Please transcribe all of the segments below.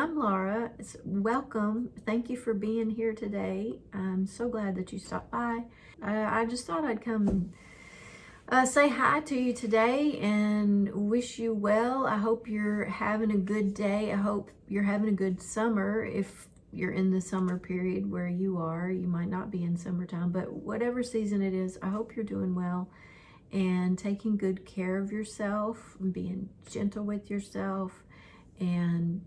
I'm Laura. Welcome. Thank you for being here today. I'm so glad that you stopped by. I just thought I'd come say hi to you today and wish you well. I hope you're having a good day. I hope you're having a good summer. If you're in the summer period where you are, you might not be in summertime, but whatever season it is, I hope you're doing well and taking good care of yourself and being gentle with yourself and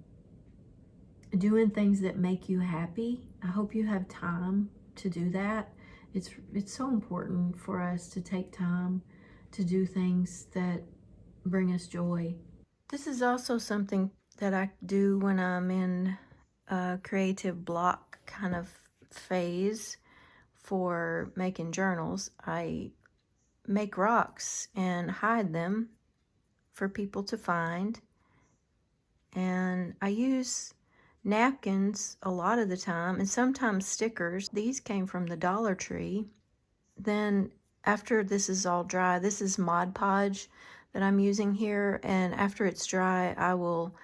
doing things that make you happy. I hope you have time to do that. It's so important for us to take time to do things that bring us joy. This is also something that I do when I'm in a creative block kind of phase for making journals. I make rocks and hide them for people to find. And I use napkins a lot of the time, and sometimes stickers. These came from the Dollar Tree. Then after this is all dry, this is Mod Podge that I'm using here, and after it's dry, I will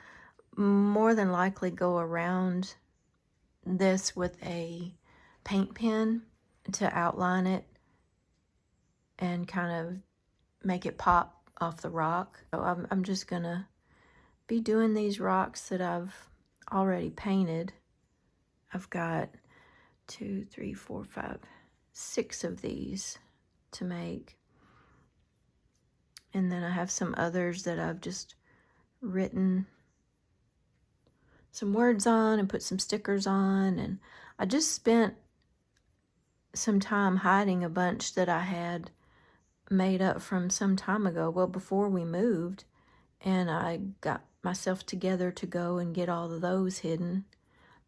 more than likely go around this with a paint pen to outline it and kind of make it pop off the rock. So I'm just gonna be doing these rocks that I've already painted. I've got 2, 3, 4, 5, 6 of these to make. And then I have some others that I've just written some words on and put some stickers on. And I just spent some time hiding a bunch that I had made up from some time ago, well, before we moved. And I got myself together to go and get all of those hidden.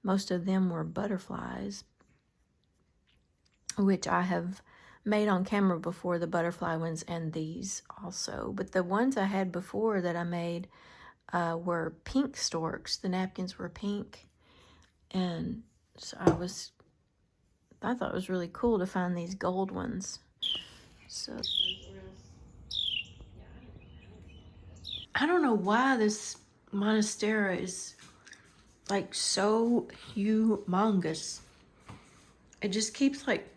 Most of them were butterflies, which I have made on camera before, the butterfly ones and these also. But the ones I had before that I made were pink storks. The napkins were pink. And so I thought it was really cool to find these gold ones. So I don't know why this monstera is like so humongous. It just keeps like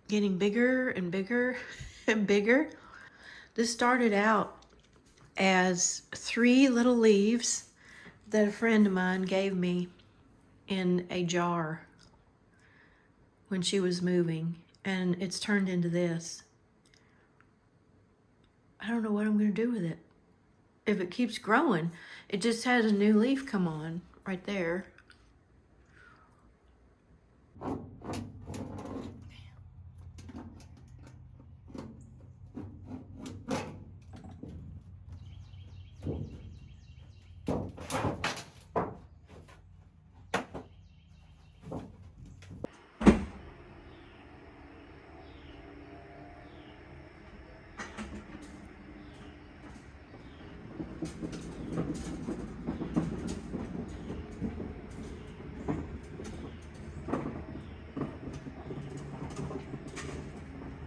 getting bigger and bigger and bigger. This started out as 3 little leaves that a friend of mine gave me in a jar when she was moving, and it's turned into this. I don't know what I'm gonna do with it. If it keeps growing, it just has a new leaf come on right there.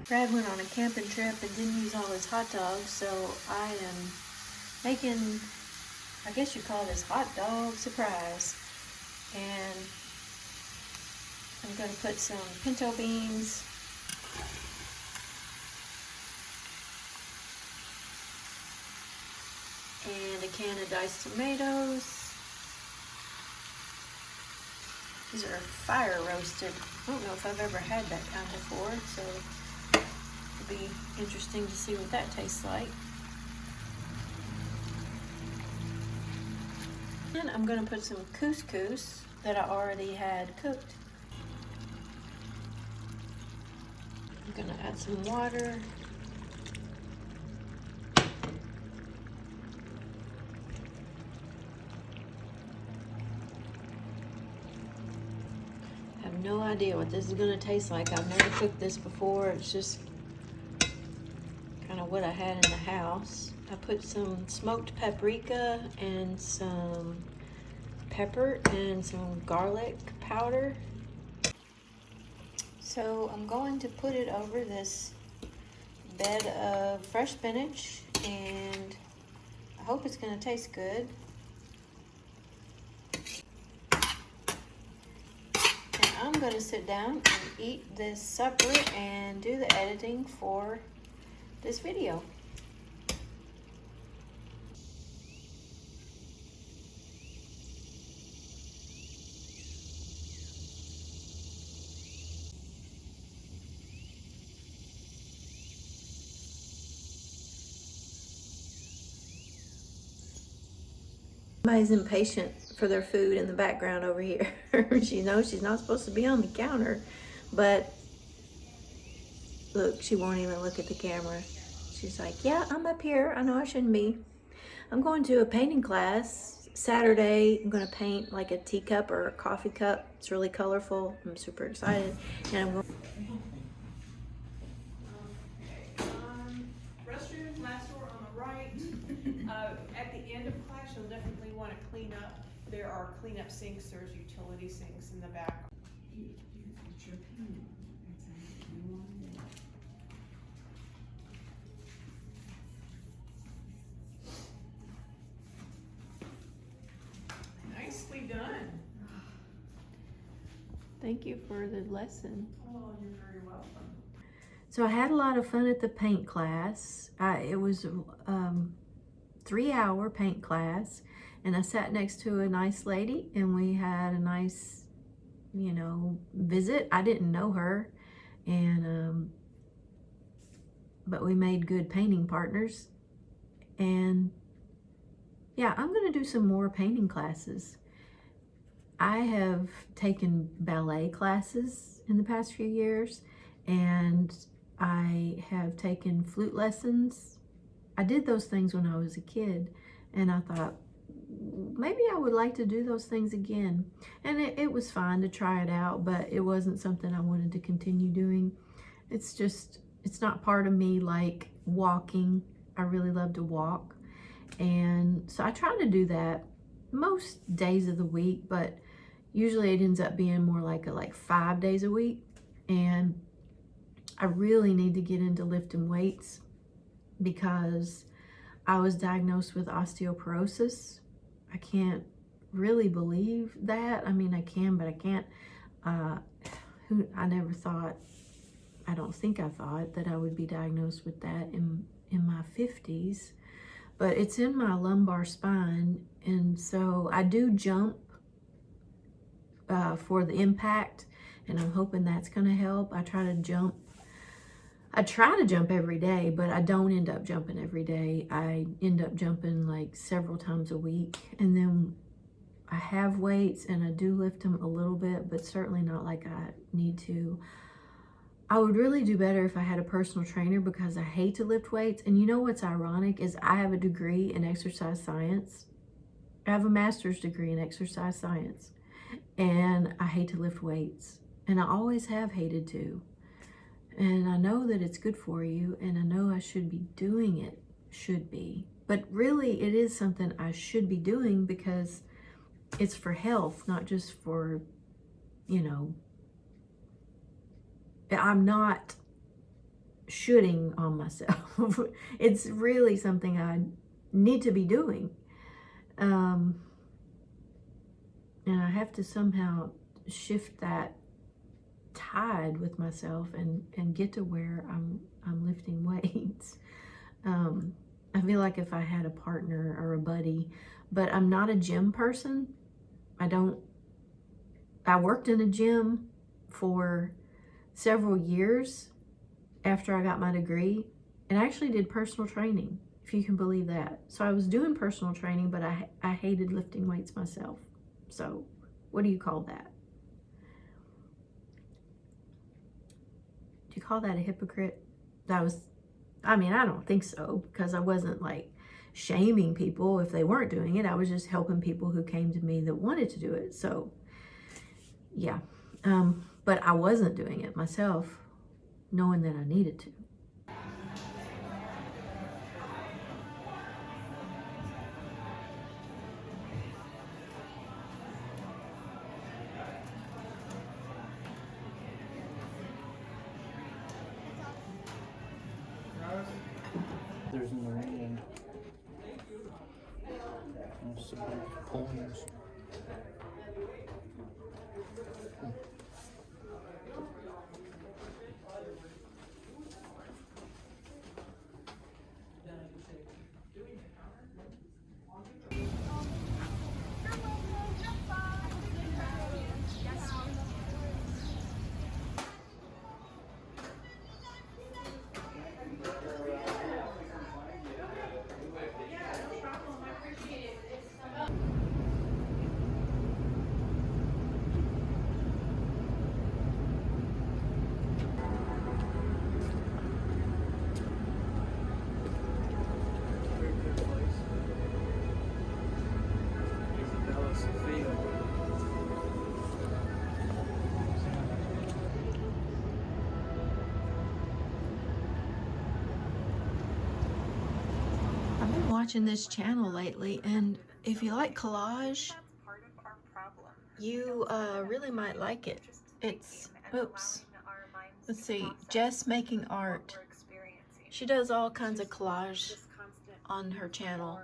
Brad went on a camping trip and didn't use all his hot dogs, so I am making, I guess you call this hot dog surprise. And I'm going to put some pinto beans, and a can of diced tomatoes. These are fire roasted. I don't know if I've ever had that kind before, so it'll be interesting to see what that tastes like. And I'm going to put some couscous that I already had cooked. I'm going to add some water. I have no idea what this is going to taste like. I've never cooked this before. It's just kind of what I had in the house. I put some smoked paprika and some pepper and some garlic powder. So I'm going to put it over this bed of fresh spinach, and I hope it's going to taste good. I'm going to sit down and eat this supper and do the editing for this video. Somebody's impatient for their food in the background over here. She knows she's not supposed to be on the counter, but look, she won't even look at the camera. She's like, yeah, I'm up here. I know I shouldn't be. I'm going to a painting class Saturday. I'm going to paint like a teacup or a coffee cup. It's really colorful. I'm super excited. And I'm going. Restroom, last door on the right. At the end of class, you'll definitely want to clean up. There are cleanup sinks. There's utility sinks in the back. Nicely done. Thank you for the lesson. Oh, you're very welcome. So I had a lot of fun at the paint class. It was a 3-hour paint class, and I sat next to a nice lady, and we had a nice, visit. I didn't know her, and but we made good painting partners. And yeah, I'm gonna do some more painting classes. I have taken ballet classes in the past few years, and I have taken flute lessons. I did those things when I was a kid, and I thought maybe I would like to do those things again. And it was fine to try it out, but it wasn't something I wanted to continue doing. It's not part of me like walking. I really love to walk. And so I try to do that most days of the week, but usually it ends up being more like 5 days a week. And I really need to get into lifting weights because I was diagnosed with osteoporosis. I can't really believe that. I mean, I can, but I can't. I never thought, I don't think I thought that I would be diagnosed with that in my 50s, but it's in my lumbar spine. And so I do jump for the impact, and I'm hoping that's gonna help. I try to jump every day, but I don't end up jumping every day. I end up jumping like several times a week. And then I have weights and I do lift them a little bit, but certainly not like I need to. I would really do better if I had a personal trainer because I hate to lift weights. And you know what's ironic is I have a degree in exercise science. I have a master's degree in exercise science, and I hate to lift weights. And I always have hated to. And I know that it's good for you, and I know I should be doing it, but really it is something I should be doing because it's for health, not just for, I'm not shooting on myself. It's really something I need to be doing. And I have to somehow shift that tide with myself and get to where I'm lifting weights. I feel like if I had a partner or a buddy, but I'm not a gym person. I worked in a gym for several years after I got my degree, and I actually did personal training, if you can believe that. So I was doing personal training, but I hated lifting weights myself. So what do you call that? Do you call that a hypocrite? I don't think so, because I wasn't like shaming people if they weren't doing it. I was just helping people who came to me that wanted to do it. So yeah, but I wasn't doing it myself, knowing that I needed to. There's in the wind. There's some poems. watching this channel lately, and if you like collage, you really might like it. It's, oops, let's see, Jess Making Art. She does all kinds of collage on her channel,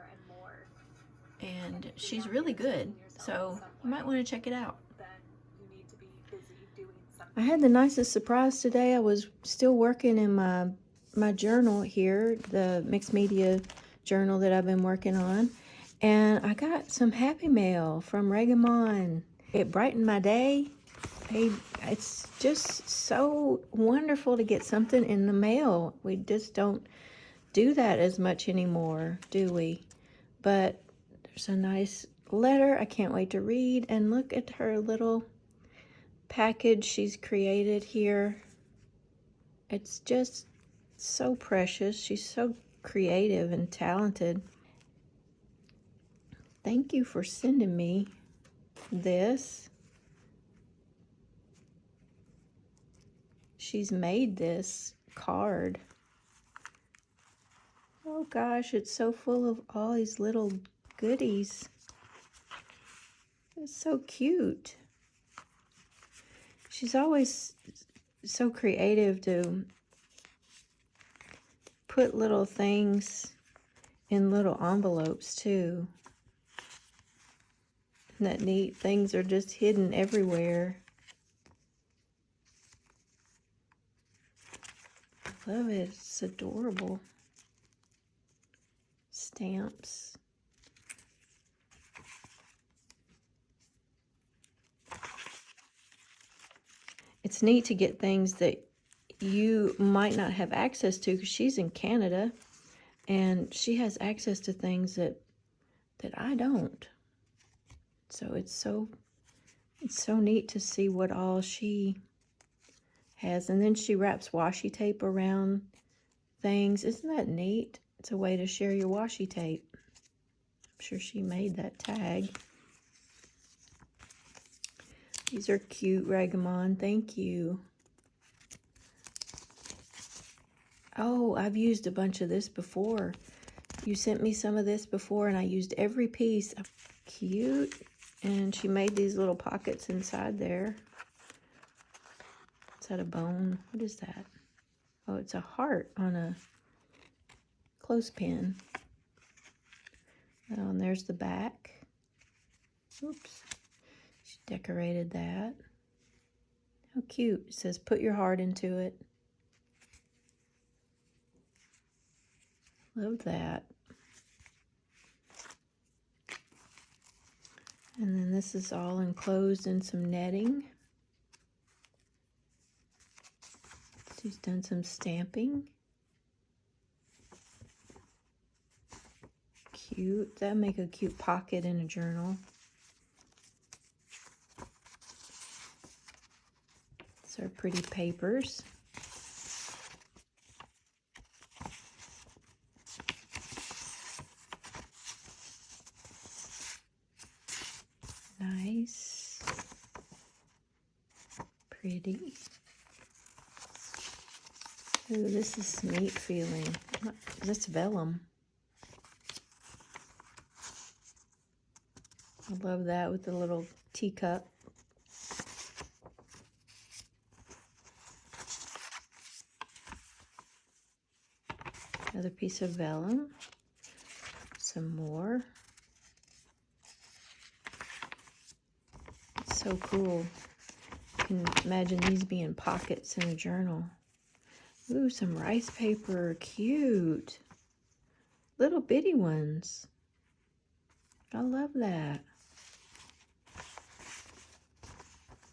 and she's really good, so you might want to check it out. I had the nicest surprise today. I was still working in my journal here, the mixed media journal that I've been working on, and I got some happy mail from Regamon. It brightened my day. It's just so wonderful to get something in the mail. We just don't do that as much anymore, do we? But there's a nice letter I can't wait to read, and look at her little package she's created here. It's just so precious. She's so creative and talented. Thank you for sending me this. She's made this card. Oh gosh, it's so full of all these little goodies. It's so cute. She's always so creative to put little things in little envelopes too. Isn't that neat? Things are just hidden everywhere. I love it. It's adorable. Stamps. It's neat to get things that you might not have access to, because she's in Canada and she has access to things that I don't. So it's so neat to see what all she has. And then she wraps washi tape around things. Isn't that neat? It's a way to share your washi tape. I'm sure she made that tag. These are cute, Regamon. Thank you. Oh, I've used a bunch of this before. You sent me some of this before, and I used every piece. Cute. And she made these little pockets inside there. Is that a bone? What is that? Oh, it's a heart on a clothespin. Oh, and there's the back. Oops. She decorated that. How cute. It says, put your heart into it. Love that. And then this is all enclosed in some netting. She's done some stamping. Cute. That'd make a cute pocket in a journal. These are pretty papers. Nice. Pretty. Ooh, this is neat feeling. That's vellum. I love that with the little teacup. Another piece of vellum. Some more. It's so cool. You can imagine these being pockets in a journal. Ooh, some rice paper. Cute. Little bitty ones. I love that.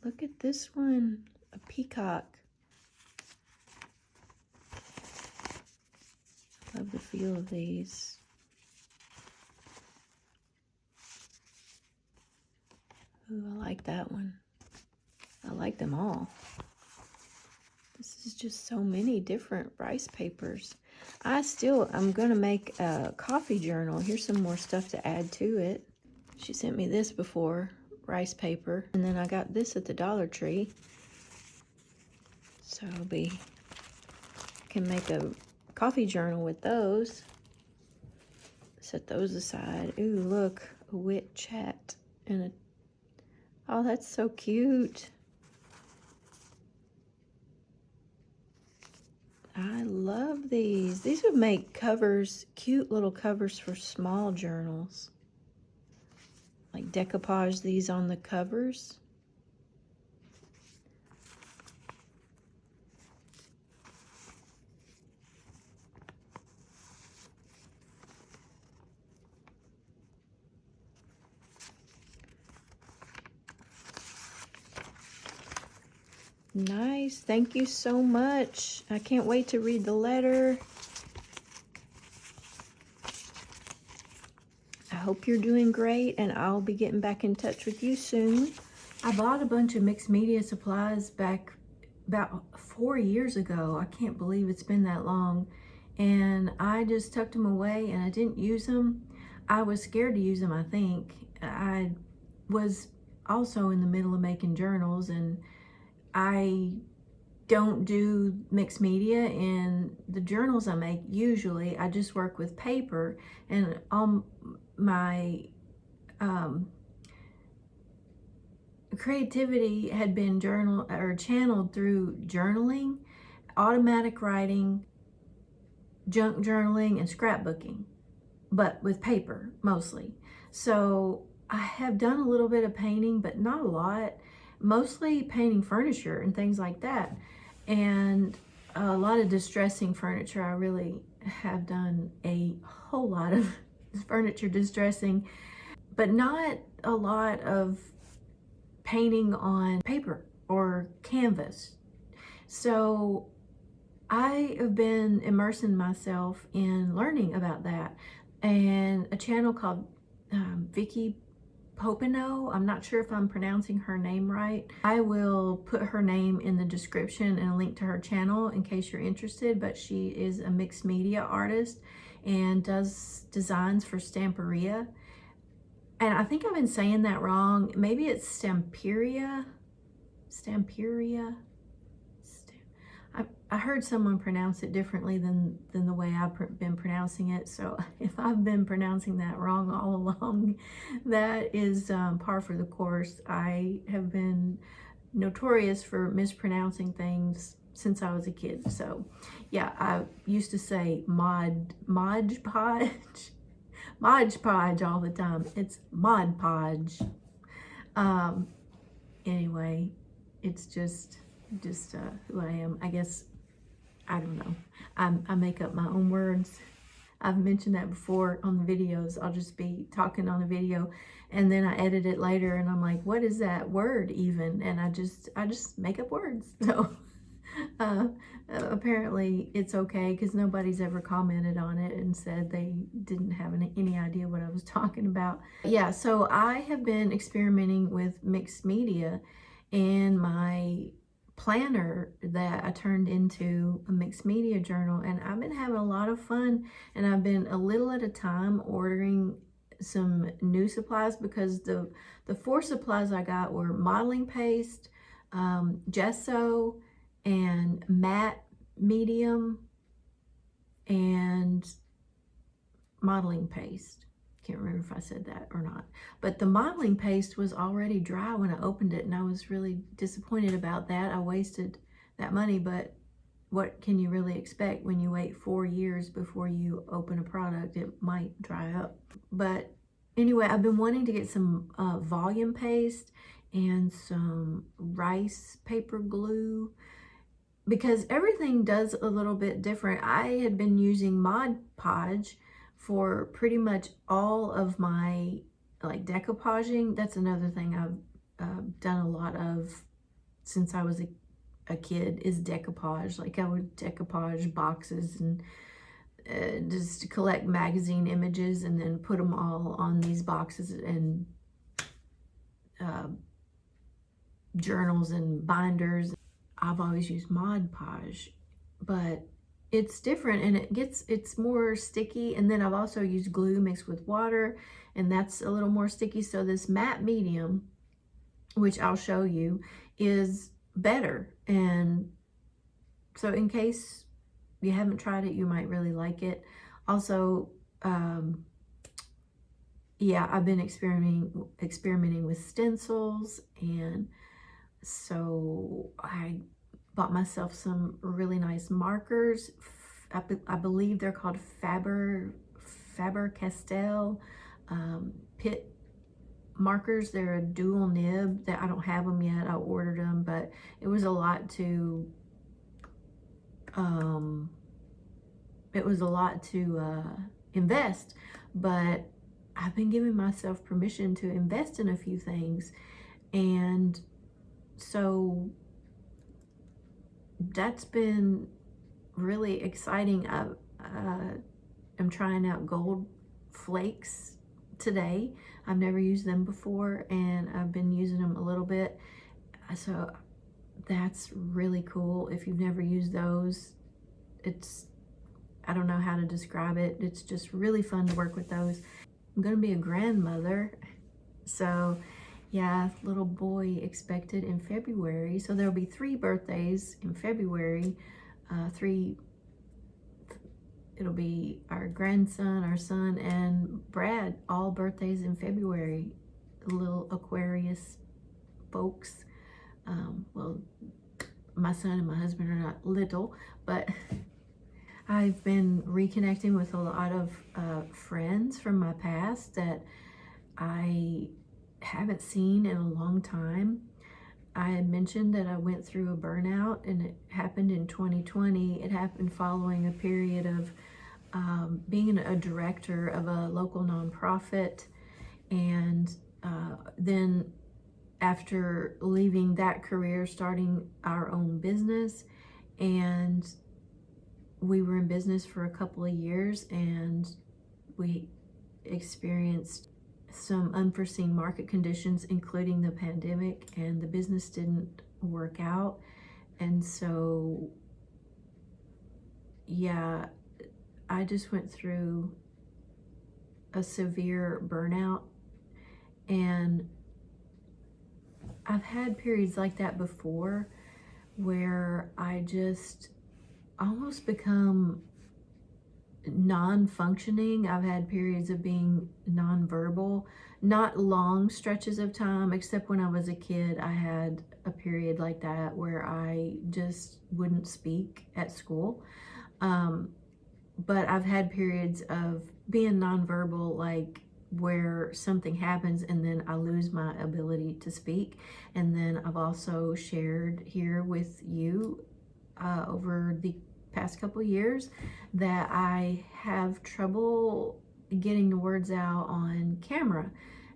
Look at this one. A peacock. Love the feel of these. Ooh, I like that one. I like them all. This is just so many different rice papers. I'm going to make a coffee journal. Here's some more stuff to add to it. She sent me this before, rice paper. And then I got this at the Dollar Tree. So can make a coffee journal with those. set those aside. Ooh, look, a wit chat and a, oh, that's so cute. I love these. These would make covers, cute little covers for small journals. Like decoupage these on the covers. Nice. Thank you so much. I can't wait to read the letter. I hope you're doing great, and I'll be getting back in touch with you soon. I bought a bunch of mixed media supplies back about 4 years ago. I can't believe it's been that long. And I just tucked them away and I didn't use them. I was scared to use them, I think. I was also in the middle of making journals, and I don't do mixed media in the journals I make. Usually I just work with paper, and all my creativity had been channeled through journaling, automatic writing, junk journaling, and scrapbooking, but with paper mostly. So I have done a little bit of painting, but not a lot. Mostly painting furniture and things like that, and a lot of distressing furniture. I really have done a whole lot of furniture distressing, but not a lot of painting on paper or canvas. So I have been immersing myself in learning about that, and a channel called Vicky Papaioannou. I'm not sure if I'm pronouncing her name right. I will put her name in the description and a link to her channel in case you're interested, but she is a mixed media artist and does designs for Stamperia. And I think I've been saying that wrong. Maybe it's Stamperia. I heard someone pronounce it differently than the way I've been pronouncing it. So if I've been pronouncing that wrong all along, that is par for the course. I have been notorious for mispronouncing things since I was a kid. So yeah, I used to say Mod Podge all the time. It's Mod Podge. Anyway, it's just who I am, I guess. I don't know. I make up my own words. I've mentioned that before on the videos. I'll just be talking on a video and then I edit it later and I'm like, what is that word even? And I just make up words. So apparently it's okay, because nobody's ever commented on it and said they didn't have any idea what I was talking about. Yeah, so I have been experimenting with mixed media, and my planner that I turned into a mixed media journal, and I've been having a lot of fun, and I've been a little at a time ordering some new supplies, because the 4 supplies I got were modeling paste, gesso, and matte medium, and modeling paste. Can't remember if I said that or not, but the modeling paste was already dry when I opened it, and I was really disappointed about that. I wasted that money, but what can you really expect when you wait 4 years before you open a product? It might dry up. But anyway, I've been wanting to get some volume paste and some rice paper glue, because everything does a little bit different. I had been using Mod Podge for pretty much all of my like decoupaging. That's another thing I've done a lot of since I was a kid, is decoupage. Like I would decoupage boxes and just collect magazine images and then put them all on these boxes and journals and binders. I've always used Mod Podge, but it's different, and it's more sticky. And then I've also used glue mixed with water, and that's a little more sticky. So this matte medium, which I'll show you, is better. And so in case you haven't tried it, you might really like it. Also, yeah, I've been experimenting with stencils, and so I bought myself some really nice markers. I believe they're called Faber-Castell Pit markers. They're a dual nib. That I don't have them yet. I ordered them, but it was a lot to invest, but I've been giving myself permission to invest in a few things, and so that's been really exciting. I'm trying out gold flakes today. I've never used them before, and I've been using them a little bit, so that's really cool. If you've never used those, I don't know how to describe it. It's just really fun to work with those. I'm gonna be a grandmother, so yeah, little boy expected in February. So there'll be 3 birthdays in February. It'll be our grandson, our son, and Brad, all birthdays in February. Little Aquarius folks. Well, my son and my husband are not little, but I've been reconnecting with a lot of friends from my past that I haven't seen in a long time. I had mentioned that I went through a burnout, and it happened in 2020. It happened following a period of being a director of a local nonprofit, and then after leaving that career, starting our own business, and we were in business for a couple of years, and we experienced some unforeseen market conditions, including the pandemic, and the business didn't work out. And so, yeah, I just went through a severe burnout, and I've had periods like that before where I just almost become non-functioning. I've had periods of being non-verbal, not long stretches of time, except when I was a kid. I had a period like that where I just wouldn't speak at school. But I've had periods of being non-verbal, like where something happens and then I lose my ability to speak. And then I've also shared here with you over the past couple years that I have trouble getting the words out on camera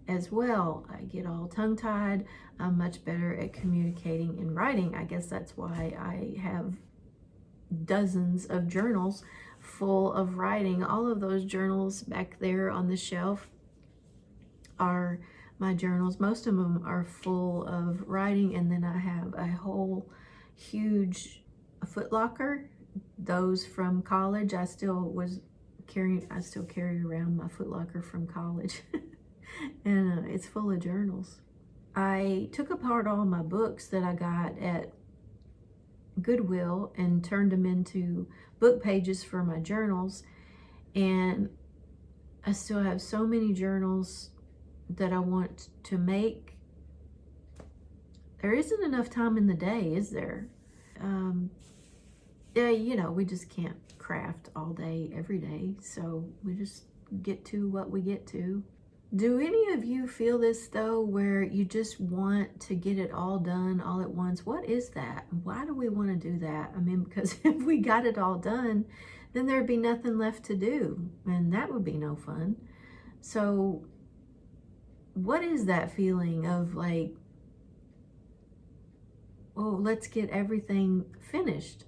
as well. I get all tongue-tied. I'm much better at communicating in writing. I guess that's why I have dozens of journals full of writing. All of those journals back there on the shelf are my journals. Most of them are full of writing, and then I have a whole huge foot locker. Those from college, I still carry around my foot locker from college. And it's full of journals. I took apart all my books that I got at Goodwill and turned them into book pages for my journals, and I still have so many journals that I want to make. There isn't enough time in the day, is there? Yeah, you know, we just can't craft all day, every day, so we just get to what we get to. Do any of you feel this though, where you just want to get it all done all at once? What is that? Why do we want to do that? I mean, because if we got it all done, then there'd be nothing left to do, and that would be no fun. So what is that feeling of like, oh, let's get everything finished?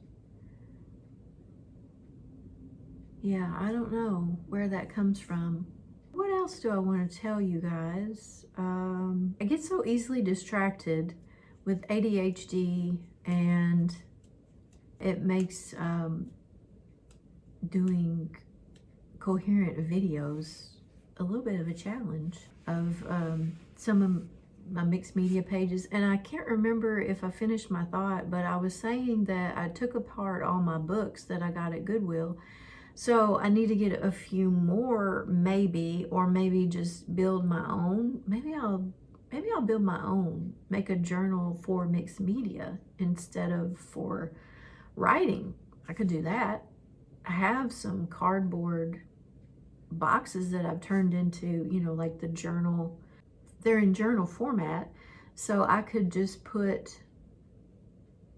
Yeah, I don't know where that comes from. What else do I want to tell you guys? I get so easily distracted with ADHD, and it makes doing coherent videos a little bit of a challenge. Of some of my mixed media pages, and I can't remember if I finished my thought, but I was saying that I took apart all my books that I got at Goodwill So I need to get a few more, maybe, or maybe just build my own. Maybe I'll build my own, make a journal for mixed media instead of for writing. I could do that. I have some cardboard boxes that I've turned into, you know, like the journal. They're in journal format. So I could just put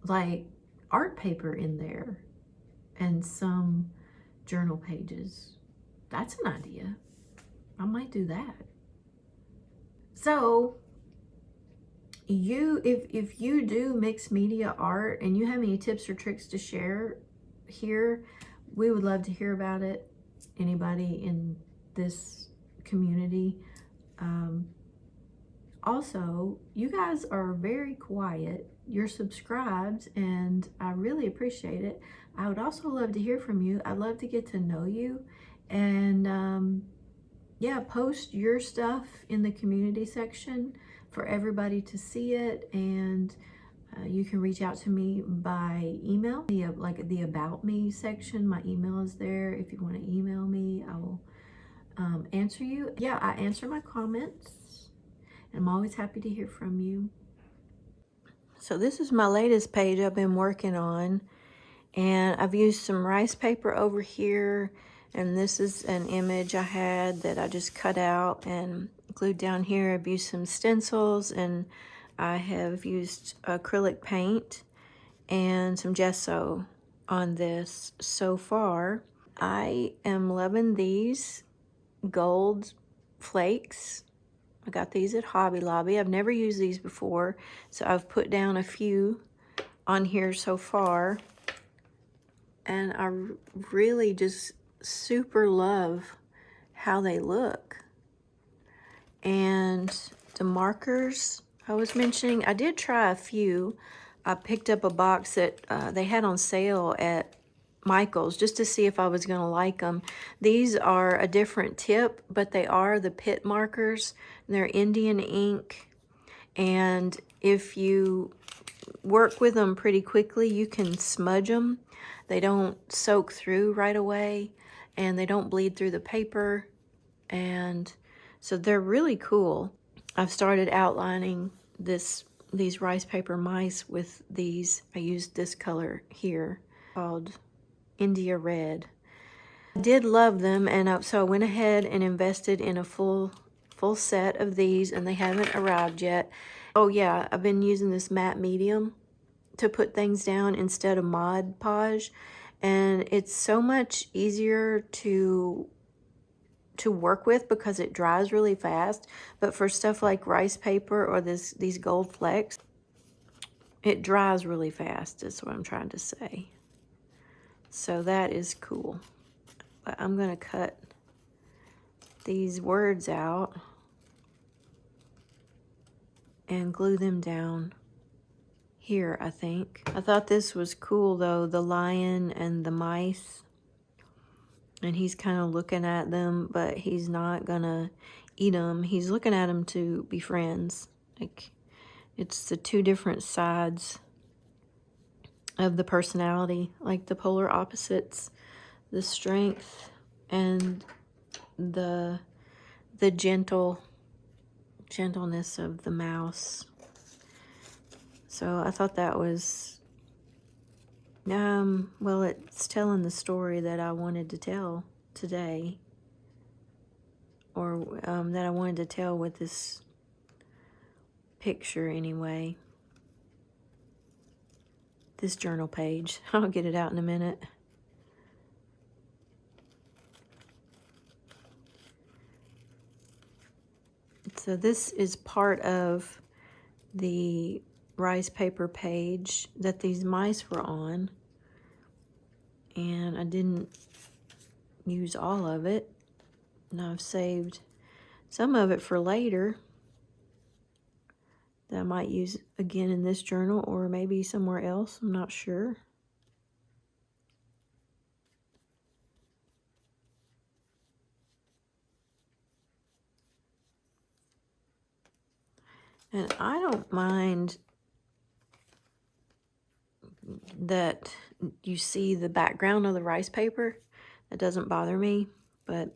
like art paper in there and some journal pages. That's an idea. I might do that. So if you do mixed media art and you have any tips or tricks to share here, we would love to hear about it. Anybody in this community. Also, you guys are very quiet. You're subscribed, and I really appreciate it. I would also love to hear from you. I'd love to get to know you. And yeah, post your stuff in the community section for everybody to see it. And you can reach out to me by email, like the About Me section. My email is there. If you want to email me, I will answer you. Yeah, I answer my comments. I'm always happy to hear from you. So this is my latest page I've been working on, and I've used some rice paper over here, and this is an image I had that I just cut out and glued down here. I've used some stencils, and I have used acrylic paint and some gesso on this so far. I am loving these gold flakes. I got these at Hobby Lobby. I've never used these before, so I've put down a few on here so far. And I really just super love how they look. And the markers I was mentioning, I did try a few. I picked up a box that they had on sale at Michael's just to see if I was going to like them. These are a different tip, but they are the pit markers. They're Indian ink, and if you work with them pretty quickly, you can smudge them. They don't soak through right away, and they don't bleed through the paper, and so they're really cool. I've started outlining these rice paper mice with these. I used this color here called India Red. I did love them, and so I went ahead and invested in a full set of these, and they haven't arrived yet. Oh yeah, I've been using this matte medium to put things down instead of Mod Podge, and it's so much easier to work with because it dries really fast. But for stuff like rice paper or these gold flecks, it dries really fast, is what I'm trying to say. So that is cool. But I'm going to cut these words out and glue them down here, I think. I thought this was cool though, the lion and the mice. And he's kind of looking at them, but he's not gonna eat them. He's looking at them to be friends. Like, it's the two different sides of the personality, like the polar opposites, the strength and the gentleness of the mouse. So I thought that was, well, it's telling the story that I wanted to tell today, or that I wanted to tell with this picture anyway. This journal page. I'll get it out in a minute. So this is part of the rice paper page that these mice were on, and I didn't use all of it, and I've saved some of it for later that I might use again in this journal or maybe somewhere else. I'm not sure. And I don't mind that you see the background of the rice paper. It doesn't bother me, but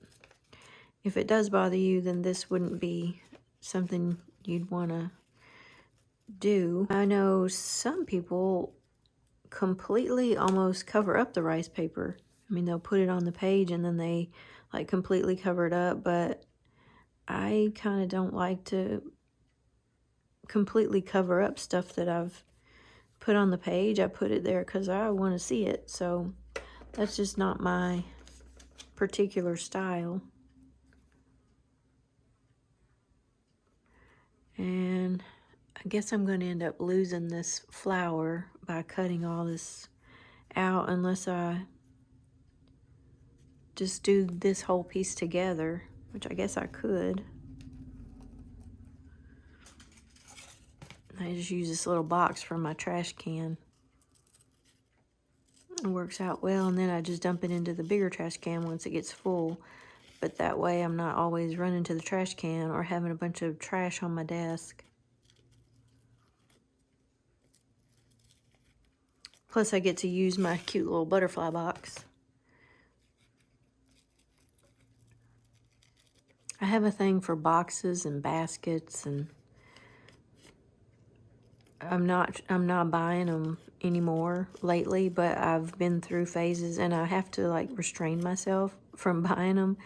if it does bother you, then this wouldn't be something you'd want to do. I know some people completely almost cover up the rice paper. I mean, they'll put it on the page and then they like completely cover it up, but I kind of don't like to completely cover up stuff that I've put on the page. I put it there because I want to see it, so that's just not my particular style. And I guess I'm going to end up losing this flower by cutting all this out unless I just do this whole piece together, which I guess I could. I just use this little box from my trash can. It works out well, and then I just dump it into the bigger trash can once it gets full. But that way I'm not always running to the trash can or having a bunch of trash on my desk. Plus I get to use my cute little butterfly box. I have a thing for boxes and baskets, and I'm not buying them anymore lately, but I've been through phases and I have to like restrain myself from buying them.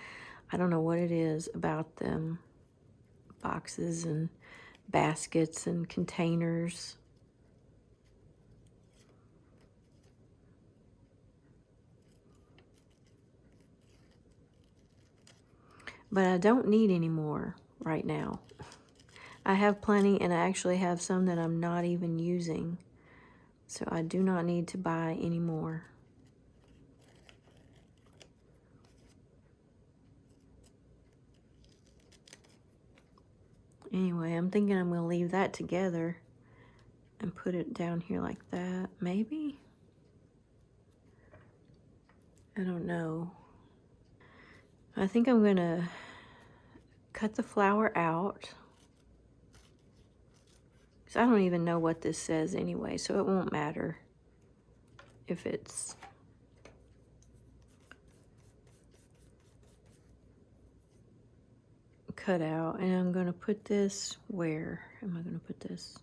I don't know what it is about them boxes and baskets and containers. But I don't need any more right now. I have plenty, and I actually have some that I'm not even using. So I do not need to buy any more. Anyway, I'm thinking I'm going to leave that together and put it down here like that, maybe? I don't know. I think I'm going to cut the flower out. Because I don't even know what this says anyway, so it won't matter if it's cut out. And I'm going to put this, where am I going to put this?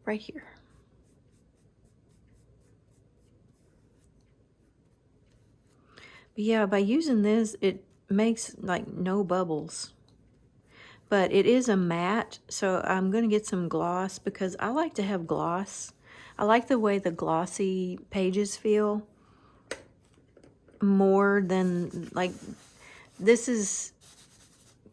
Right here. But yeah, by using this, it makes like no bubbles. But it is a matte, so I'm going to get some gloss because I like to have gloss. I like the way the glossy pages feel more than, like, this is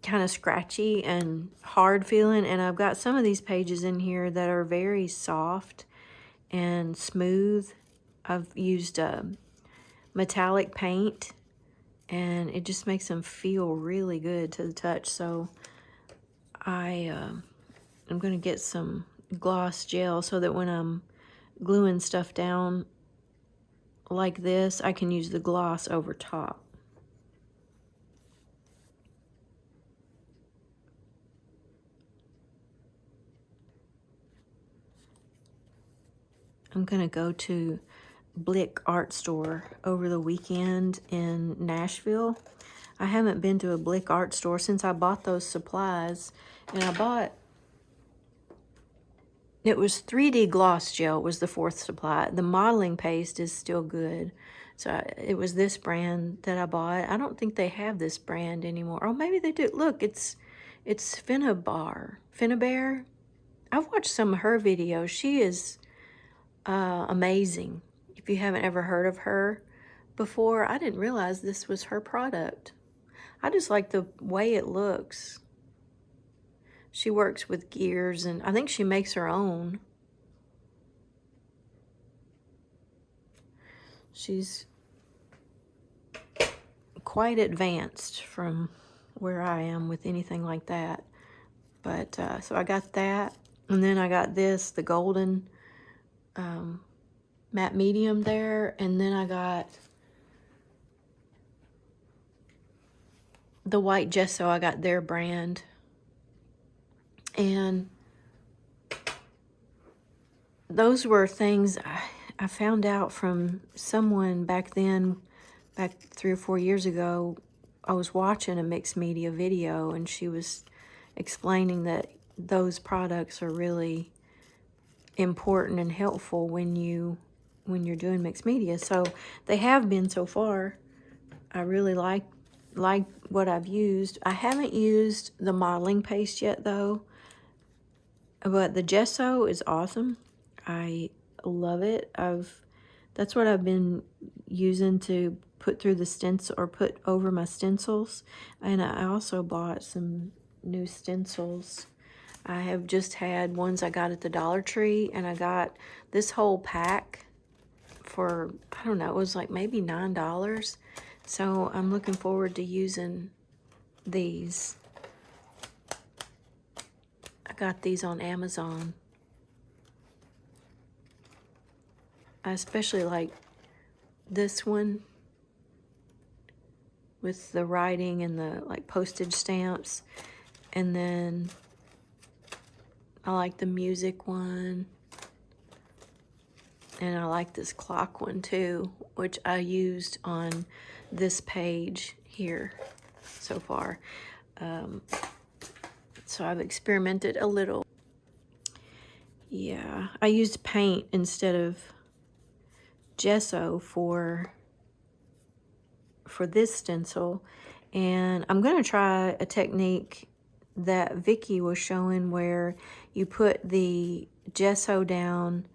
kind of scratchy and hard feeling, and I've got some of these pages in here that are very soft and smooth. I've used metallic paint, and it just makes them feel really good to the touch. So I'm going to get some gloss gel so that when I'm gluing stuff down like this, I can use the gloss over top. I'm going to go to Blick Art Store over the weekend in Nashville. I haven't been to a Blick Art Store since I bought those supplies, and I bought, it was 3D gloss gel was the fourth supply. The modeling paste is still good. So it was this brand that I bought. I don't think they have this brand anymore. Oh, maybe they do. Look, it's Finnabair. I've watched some of her videos. She is amazing. If you haven't ever heard of her before, I didn't realize this was her product. I just like the way it looks. She works with gears, and I think she makes her own. She's quite advanced from where I am with anything like that. But so I got that, and then I got this, the golden matte medium there, and then I got the white gesso. I got their brand, And those were things I found out from someone back then, back 3 or 4 years ago. I was watching a mixed media video, and she was explaining that those products are really important and helpful when you're doing mixed media. So they have been so far. I really like what I've used. I haven't used the modeling paste yet though, but the gesso is awesome. I love it. That's what I've been using to put through the stencil, or put over my stencils. And I also bought some new stencils. I have just had ones I got at the Dollar Tree, and I got this whole pack for, I don't know, it was like maybe $9. So I'm looking forward to using these. I got these on Amazon. I especially like this one with the writing and the like postage stamps. And then I like the music one. And I like this clock one too, which I used on this page here so far. So I've experimented a little. Yeah, I used paint instead of gesso for this stencil. And I'm gonna try a technique that Vicky was showing where you put the gesso down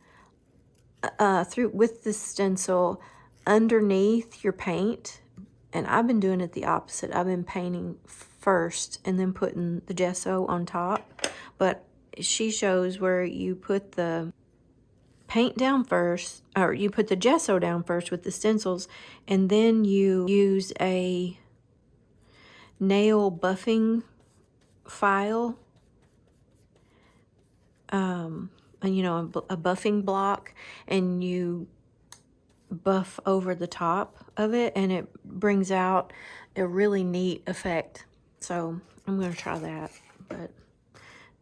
through with the stencil underneath your paint. And I've been doing it the opposite. I've been painting first and then putting the gesso on top. But she shows where you put the paint down first, or you put the gesso down first with the stencils, and then you use a nail buffing file, and you know, a buffing block, and you buff over the top of it, and it brings out a really neat effect. So I'm going to try that, but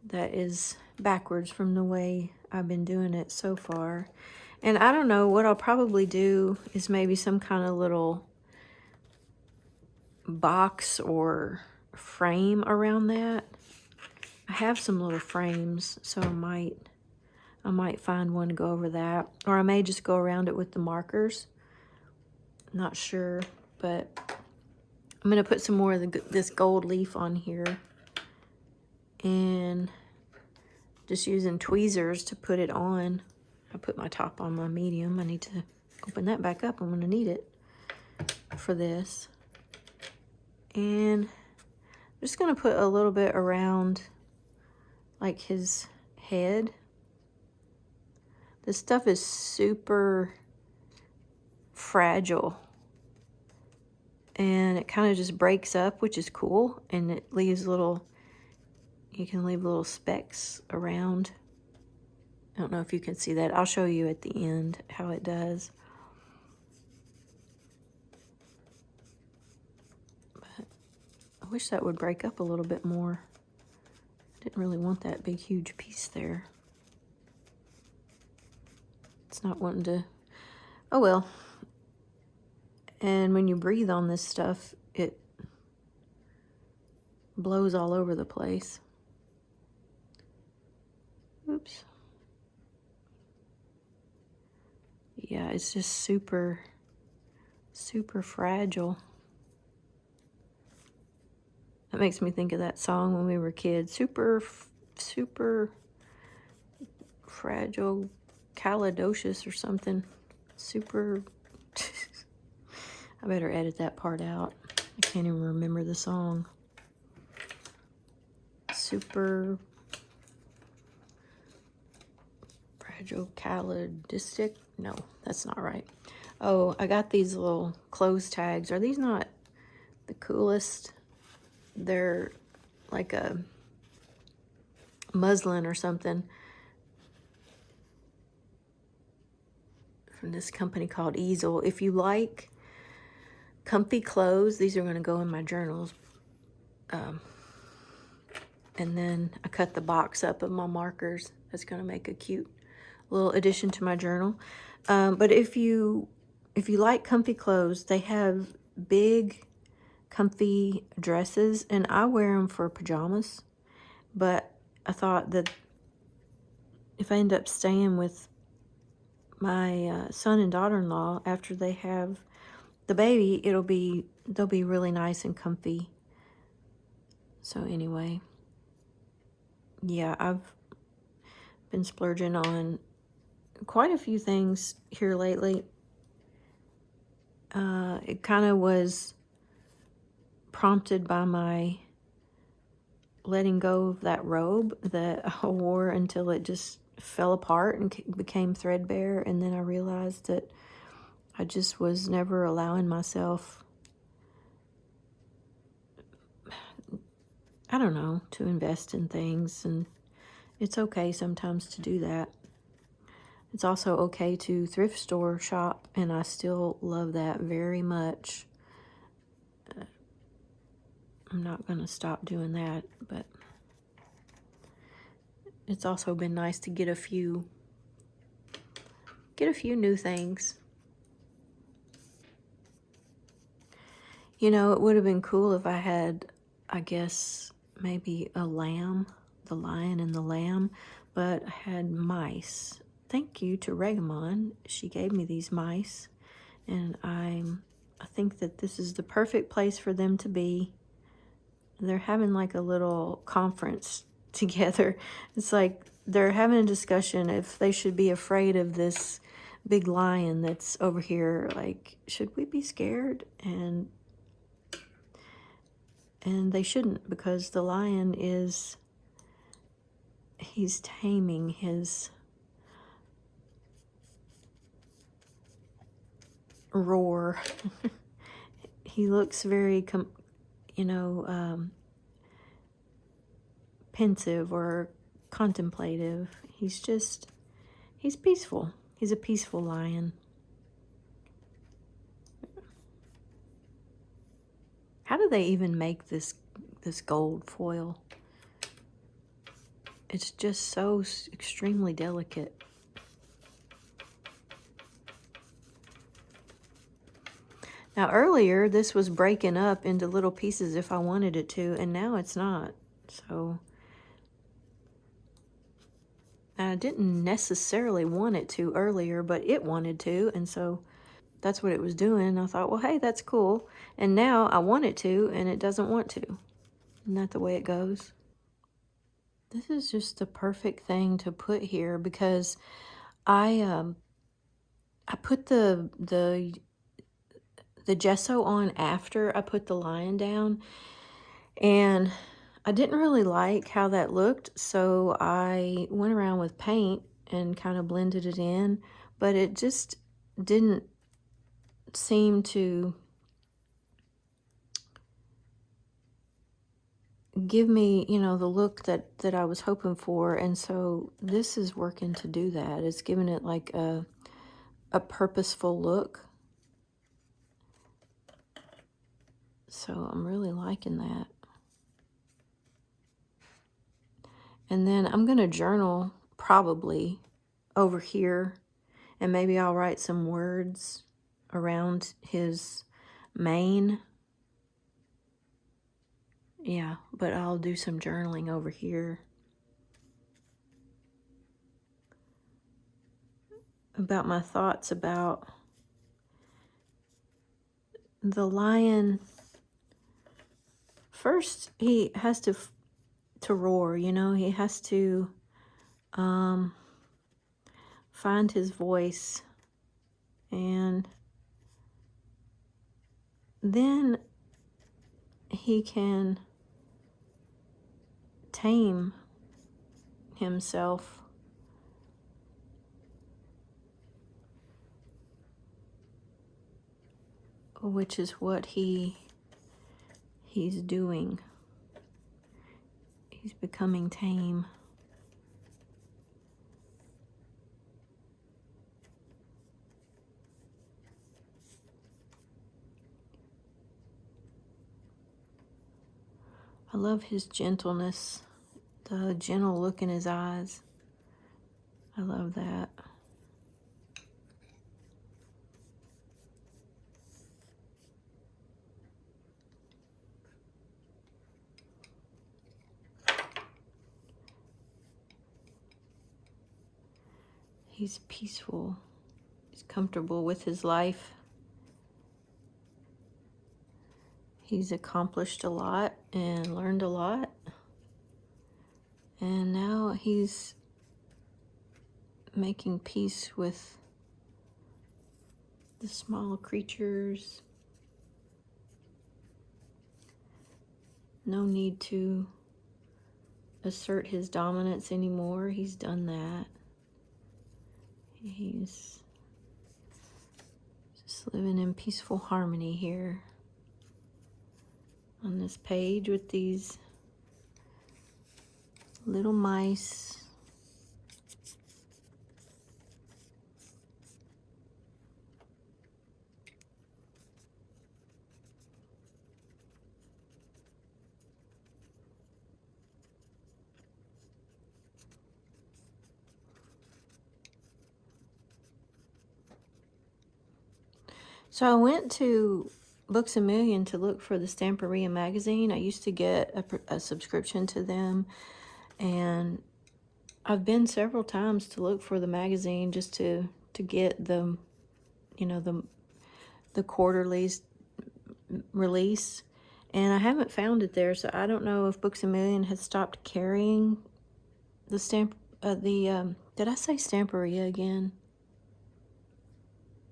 that is backwards from the way I've been doing it so far. And I don't know, what I'll probably do is maybe some kind of little box or frame around that. I have some little frames, so I might find one to go over that, or I may just go around it with the markers. Not sure, but I'm gonna put some more of this gold leaf on here, and just using tweezers to put it on. I put my top on my medium. I need to open that back up. I'm gonna need it for this. And I'm just gonna put a little bit around like his head. This stuff is super fragile, and it kind of just breaks up, which is cool, and it leaves you can leave little specks around. I don't know if you can see that. I'll show you at the end how it does. But I wish that would break up a little bit more. Didn't really want that big, huge piece there. It's not wanting to, oh well. And when you breathe on this stuff, it blows all over the place. Oops. Yeah, it's just super, super fragile. That makes me think of that song when we were kids. Super, super fragile calidocious or something. Super. I better edit that part out. I can't even remember the song. Super fragile calidistic. No, that's not right. Oh, I got these little clothes tags. Are these not the coolest? They're like a muslin or something from this company called Easel. If you like comfy clothes, these are going to go in my journals. And then I cut the box up of my markers. That's going to make a cute little addition to my journal. But if you like comfy clothes, they have big comfy dresses, and I wear them for pajamas. But I thought that if I end up staying with my son and daughter-in-law after they have the baby, they'll be really nice and comfy. So anyway, yeah, I've been splurging on quite a few things here lately. It kind of was prompted by my letting go of that robe that I wore until it just fell apart and became threadbare. And then I realized that I just was never allowing myself, I don't know, to invest in things. And it's okay sometimes to do that. It's also okay to thrift store shop, and I still love that very much. I'm not going to stop doing that, but it's also been nice to get a few new things. You know, it would have been cool if I had, I guess, maybe a lamb, the lion and the lamb, but I had mice. Thank you to Regamon. She gave me these mice, and I think that this is the perfect place for them to be. They're having like a little conference together. It's like they're having a discussion if they should be afraid of this big lion that's over here. Like, should we be scared? And they shouldn't, because the lion he's taming his roar. He looks very, pensive or contemplative. He's peaceful. He's a peaceful lion. How do they even make this gold foil? It's just so extremely delicate. Now earlier this was breaking up into little pieces if I wanted it to, and now it's not. So I didn't necessarily want it to earlier, but it wanted to, and so that's what it was doing. I thought, well, hey, that's cool. And now I want it to, and it doesn't want to. Isn't that the way it goes? This is just the perfect thing to put here, because I put the gesso on after I put the lion down, and I didn't really like how that looked, so I went around with paint and kind of blended it in, but it just didn't seem to give me, the look that I was hoping for. And so this is working to do that. It's giving it like a purposeful look. So I'm really liking that. And then I'm going to journal probably over here, and maybe I'll write some words around his mane. Yeah, but I'll do some journaling over here about my thoughts about the lion. First, he has to roar, he has to find his voice, and then he can tame himself. Which is what he's doing. He's becoming tame. I love his gentleness The gentle look in his eyes. I love that. He's peaceful. He's comfortable with his life. He's accomplished a lot and learned a lot. And now he's making peace with the small creatures. No need to assert his dominance anymore. He's done that. He's just living in peaceful harmony here on this page with these little mice. So I went to Books A Million to look for the Stamperia magazine. I used to get a subscription to them, and I've been several times to look for the magazine just to get the, you know, the quarterly's release, and I haven't found it there. So I don't know if Books A Million has stopped carrying the did I say Stamperia again?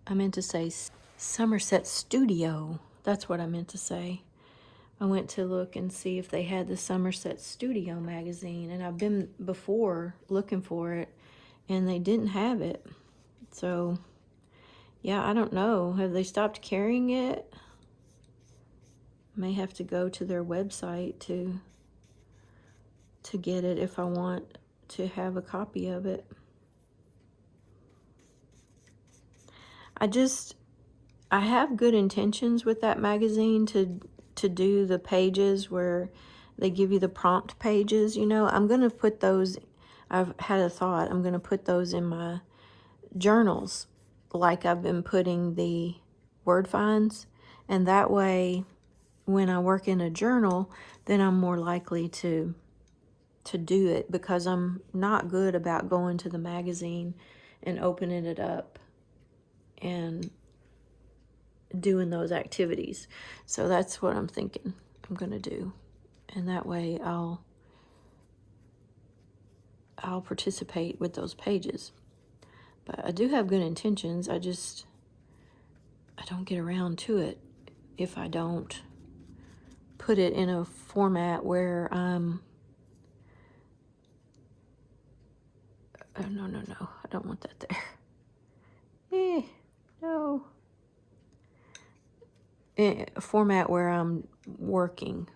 I meant to say Somerset Studio. That's what I meant to say. I went to look and see if they had the Somerset Studio magazine, and I've been before looking for it, and they didn't have it. So, yeah, I don't know. Have they stopped carrying it? May have to go to their website to get it if I want to have a copy of it. I have good intentions with that magazine to do the pages where they give you the prompt pages. You know, I'm going to put those, I've had a thought, I'm going to put those in my journals like I've been putting the word finds. And that way, when I work in a journal, then I'm more likely to do it, because I'm not good about going to the magazine and opening it up and doing those activities. So that's what I'm thinking I'm gonna do, and that way I'll participate with those pages. But I do have good intentions. I don't get around to it if I don't put it in a format where I'm oh, no, I don't want that there. No. A format where I'm working.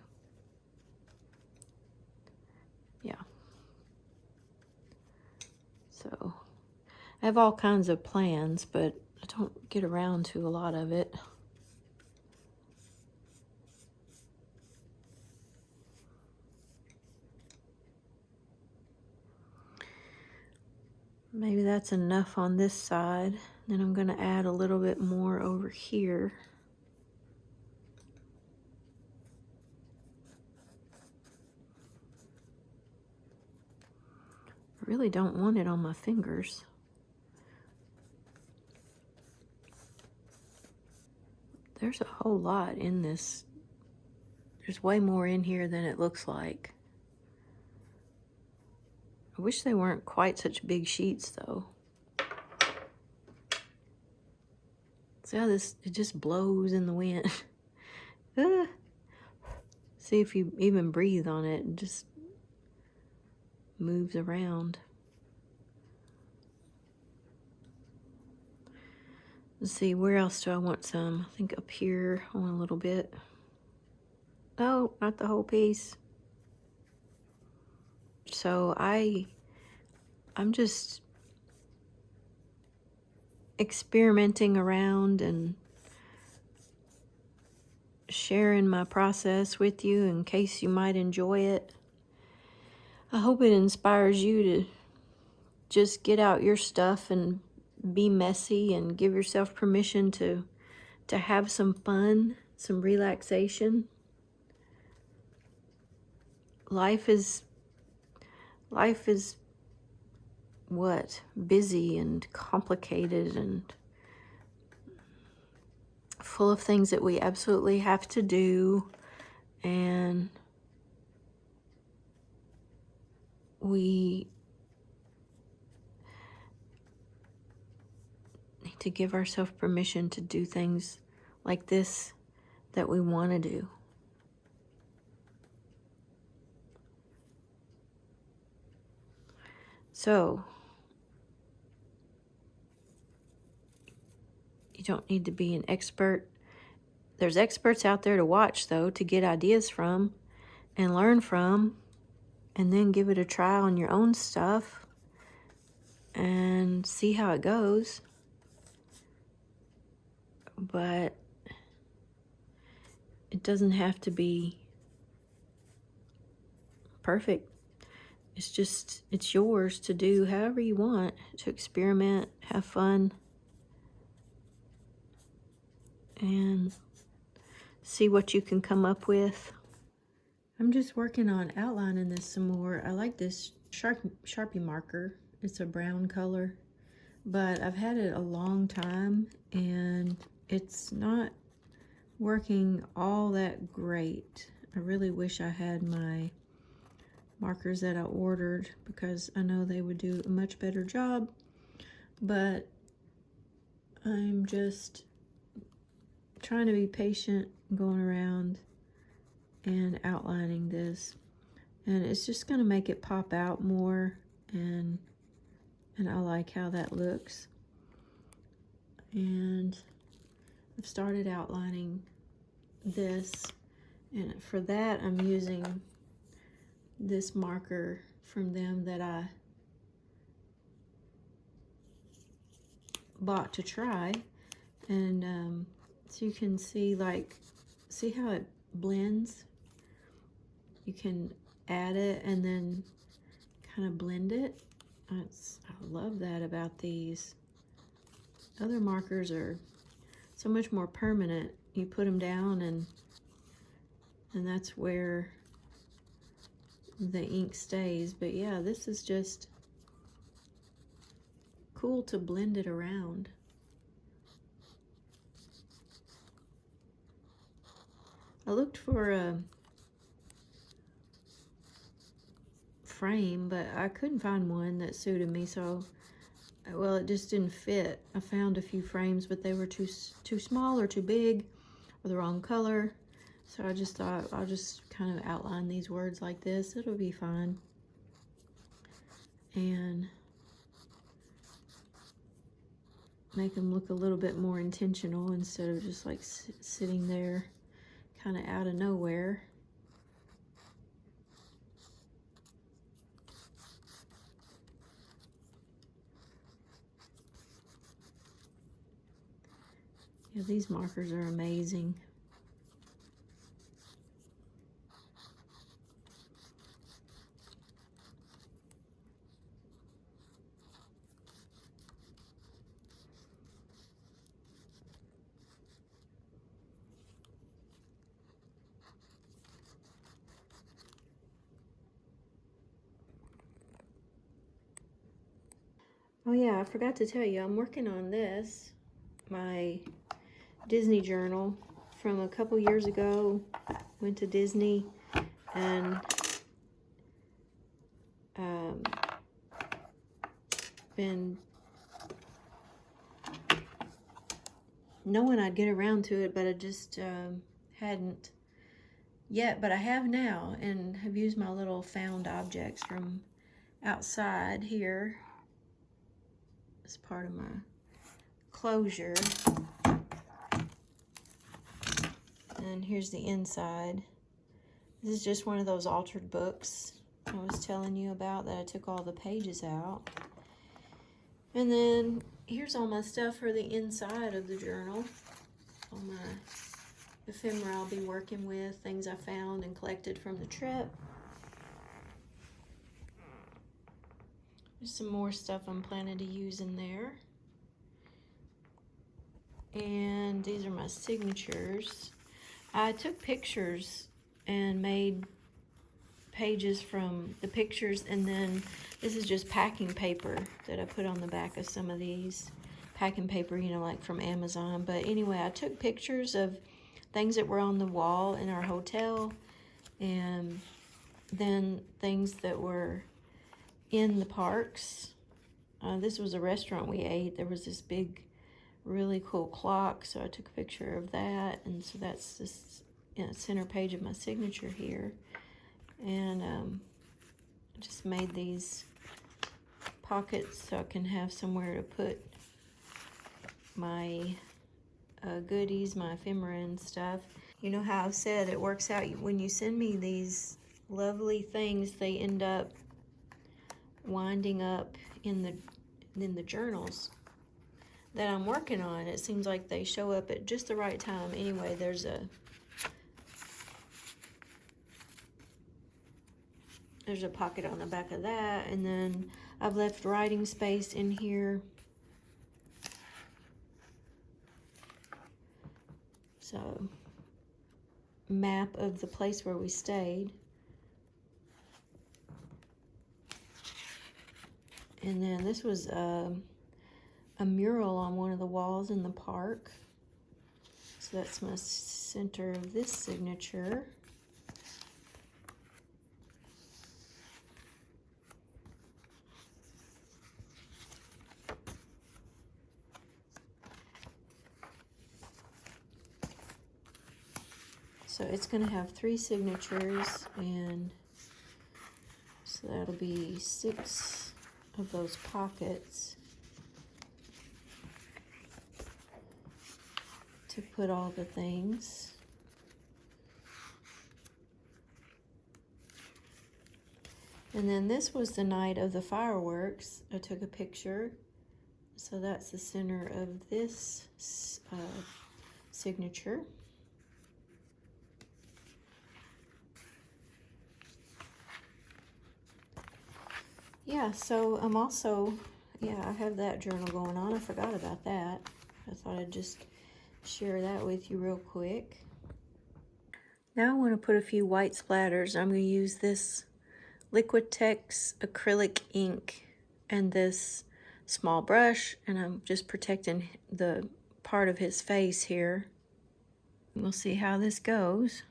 Yeah. So I have all kinds of plans, but I don't get around to a lot of it. Maybe that's enough on this side. Then I'm going to add a little bit more over here. I really don't want it on my fingers. There's a whole lot in this. There's way more in here than it looks like. I wish they weren't quite such big sheets, though. See how it just blows in the wind. See if you even breathe on it, it just moves around. Let's see, where else do I want some? I think up here I want a little bit. Oh, not the whole piece. So I'm just experimenting around and sharing my process with you in case you might enjoy it. I hope it inspires you to just get out your stuff and be messy and give yourself permission to have some fun, some relaxation. Life is what? Busy and complicated and full of things that we absolutely have to do, and we need to give ourselves permission to do things like this that we want to do. So, you don't need to be an expert. There's experts out there to watch, though, to get ideas from and learn from, and then give it a try on your own stuff and see how it goes. But it doesn't have to be perfect. It's yours to do however you want, to experiment, have fun, and see what you can come up with. I'm just working on outlining this some more. I like this Sharpie marker. It's a brown color, but I've had it a long time and it's not working all that great. I really wish I had my markers that I ordered, because I know they would do a much better job, but I'm just trying to be patient, going around and outlining this, and it's just going to make it pop out more, and I like how that looks. And I've started outlining this, and for that I'm using this marker from them that I bought to try, and so you can see, like, see how it blends. You can add it and then kind of blend it. I love that about these. Other markers are so much more permanent. You put them down and that's where the ink stays. But yeah, this is just cool to blend it around. I looked for a frame, but I couldn't find one that suited me, so, well, it just didn't fit. I found a few frames, but they were too small or too big or the wrong color. So I just thought I'll just kind of outline these words like this. It'll be fine. And make them look a little bit more intentional instead of just like sitting there kind of out of nowhere. Yeah, these markers are amazing. Oh yeah, I forgot to tell you, I'm working on this, my Disney journal from a couple years ago. Went to Disney and been knowing I'd get around to it, but I just hadn't yet. But I have now, and have used my little found objects from outside here as part of my closure. And here's the inside. This is just one of those altered books I was telling you about that I took all the pages out. And then here's all my stuff for the inside of the journal. All my ephemera I'll be working with, things I found and collected from the trip. There's some more stuff I'm planning to use in there. And these are my signatures. I took pictures and made pages from the pictures, and then this is just packing paper that I put on the back of some of these. Packing paper, you know, like from Amazon. But anyway, I took pictures of things that were on the wall in our hotel, and then things that were in the parks. This was a restaurant we ate. There was this big, really cool clock, so I took a picture of that, and so that's this, you know, center page of my signature here. And I just made these pockets so I can have somewhere to put my goodies, my ephemera and stuff. You know how I've said it works out when you send me these lovely things, they end up winding up in the journals that I'm working on. It seems like they show up at just the right time. Anyway, there's a pocket on the back of that, and then I've left writing space in here. So, map of the place where we stayed. And then this was a mural on one of the walls in the park. So that's my center of this signature. So it's going to have 3 signatures, and so that'll be 6 of those pockets to put all the things. And then this was the night of the fireworks. I took a picture, so that's the center of this signature. Yeah, so I'm also, I have that journal going on. I forgot about that. I thought I'd just share that with you real quick. Now I want to put a few white splatters. I'm going to use this Liquitex acrylic ink and this small brush, and I'm just protecting the part of his face here. We'll see how this goes.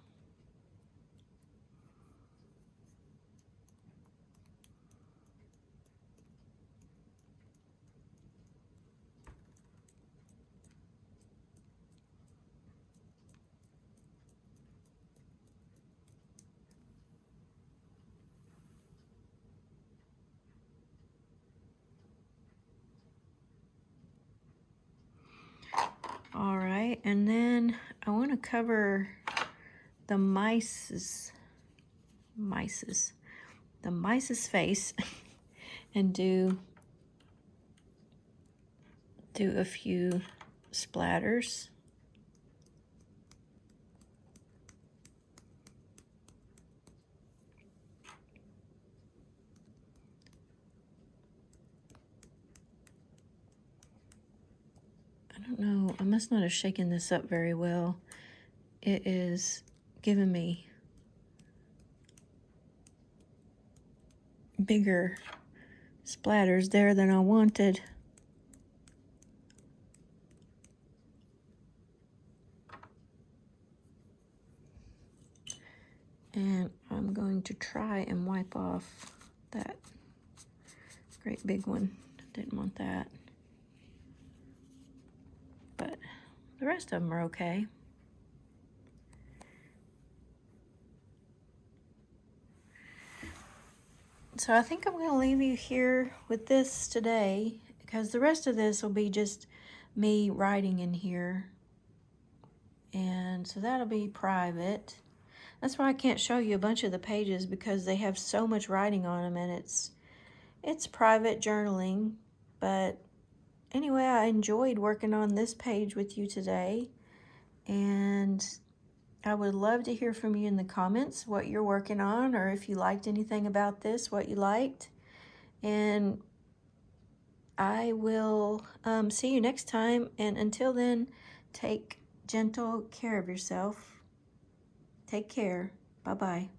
All right, and then I want to cover the mice's face and do a few splatters. I don't know, I must not have shaken this up very well. It is giving me bigger splatters there than I wanted. And I'm going to try and wipe off that great big one. Didn't want that. But the rest of them are okay. So I think I'm going to leave you here with this today, because the rest of this will be just me writing in here. And so that'll be private. That's why I can't show you a bunch of the pages, because they have so much writing on them, and it's private journaling. But anyway, I enjoyed working on this page with you today, and I would love to hear from you in the comments what you're working on, or if you liked anything about this, what you liked. And I will see you next time. And until then, take gentle care of yourself. Take care. Bye-bye.